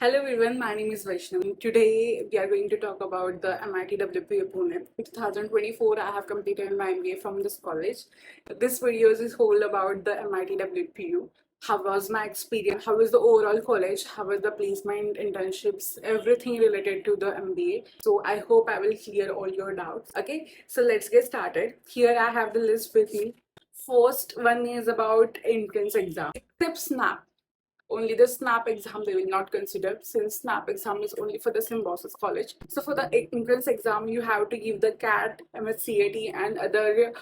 Hello everyone, my name is Vaishnavi. Today we are going to talk about the MIT WPU Pune. In 2024, I have completed my MBA from this college. This video is whole about the MIT WPU. How was my experience? How was the overall college? How was the placement, internships, everything related to the MBA. So I hope I will clear all your doubts. Okay, so let's get started. Here I have the list with me. First one is about entrance exam. Tip snap. Only the SNAP exam they will not consider, since SNAP exam is only for the Symbiosis College. So for the entrance exam, you have to give the CAT, MSCAT and other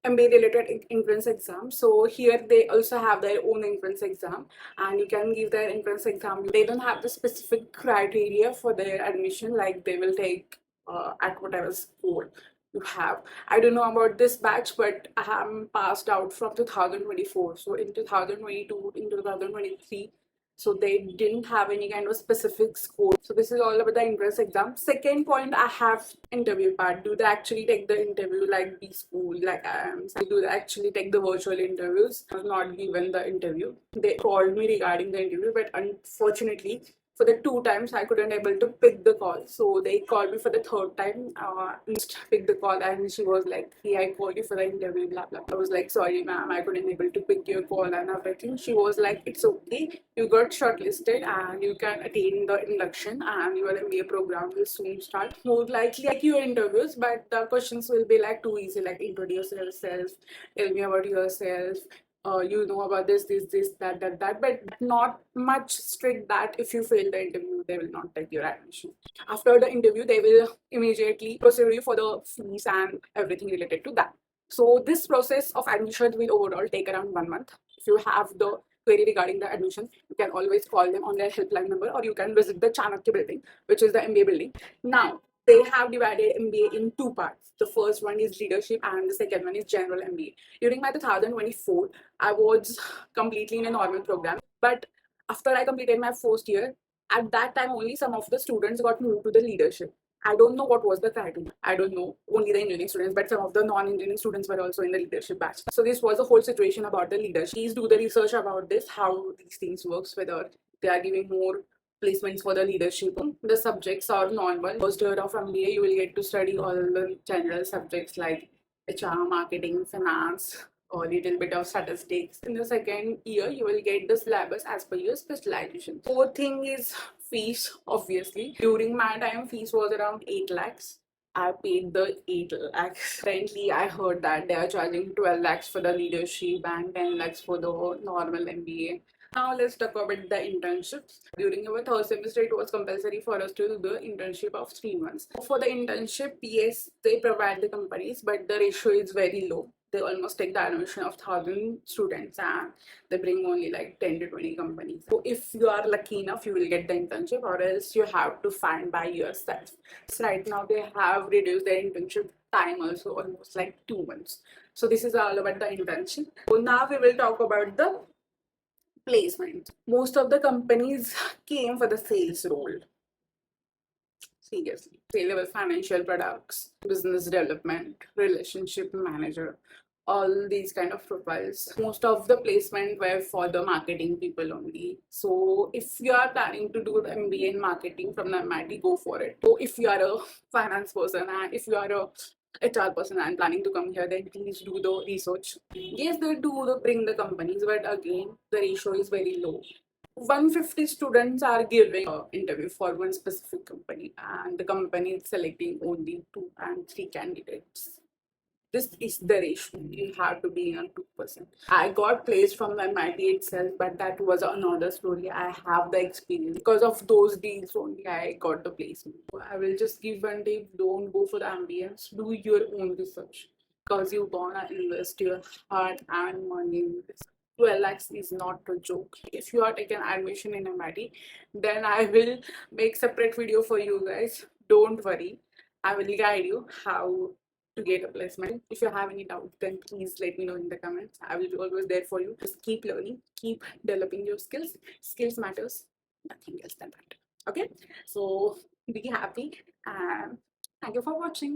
MBA related entrance exam. So here they also have their own entrance exam and you can give their entrance exam. They don't have the specific criteria for their admission, like they will take at whatever score you have. I don't know about this batch, but I am passed out from 2024. So in 2022, in 2023, so they didn't have any kind of specific score. So this is all about the entrance exam. Second point, I have interview part. Do they actually take the interview like B school, like I am? Do they actually take the virtual interviews? I was not given the interview. They called me regarding the interview, but unfortunately, for the two times I couldn't able to pick the call. So they called me for the third time, just pick the call, and she was like, "Hey, I called you for the interview, blah blah." I was like, "Sorry ma'am, I couldn't able to pick your call and everything." She was like, "It's okay, you got shortlisted and you can attain the induction and your MBA program will soon start." More likely like your interviews, but the questions will be like too easy, like introduce yourself, tell me about yourself, you know about this, that, but not much strict that if you fail the interview, they will not take your admission. After the interview, they will immediately proceed you for the fees and everything related to that. So this process of admission will overall take around 1 month. If you have the query regarding the admission, you can always call them on their helpline number, or you can visit the Chanakya building, which is the MBA building. Now, they have divided MBA in two parts. The first one is leadership and the second one is general MBA. During my 2024, I was completely in a normal program, but after I completed my first year, at that time only some of the students got moved to the leadership. I don't know what was the criteria. I don't know only the engineering students, but some of the non-engineering students were also in the leadership batch. So this was the whole situation about the leadership. Please do the research about this, how these things works, whether they are giving more placements for the leadership. The subjects are normal. First year of MBA, you will get to study all the general subjects like HR, marketing, finance, or a little bit of statistics. In the second year, you will get the syllabus as per your specialization. Fourth thing is fees, obviously. During my time, fees was around 8 lakhs. I paid the 8 lakhs. Currently, I heard that they are charging 12 lakhs for the leadership and 10 lakhs for the normal MBA. Now let's talk about the internships. During our third semester, it was compulsory for us to do the internship of 3 months. For the internship, yes, they provide the companies, but the ratio is very low. They almost take the admission of 1,000 students and they bring only like 10 to 20 companies. So if you are lucky enough, you will get the internship, or else you have to find by yourself. So right now they have reduced their internship time also almost like 2 months. So this is all about the internship. So now we will talk about the placement. Most of the companies came for the sales role. Seriously. Sale-level financial products, business development, relationship manager, all these kind of profiles. Most of the placement were for the marketing people only. So if you are planning to do the MBA in marketing from the MIT, go for it. So if you are a finance person and if you are a HR person and planning to come here, then please do the research. Yes, they do bring the companies, but again, the ratio is very low. 150 students are giving an interview for one specific company, and the company is selecting only 2 and 3 candidates. This is the ratio. You have to be on 2%. I got placed from the MIT itself, but that was another story. I have the experience. Because of those deals only, I got the placement. I will just give one tip: don't go for the ambience. Do your own research. Because you gonna invest your heart and money in this. 12 lakhs is not a joke. If you are taking admission in MIT, then I will make separate video for you guys. Don't worry. I will guide you how to get a placement. If you have any doubt, then please let me know in the comments. I will be always there for you. Just keep learning, keep developing your skills. Skills matters, nothing else than that. Okay, so be happy and thank you for watching.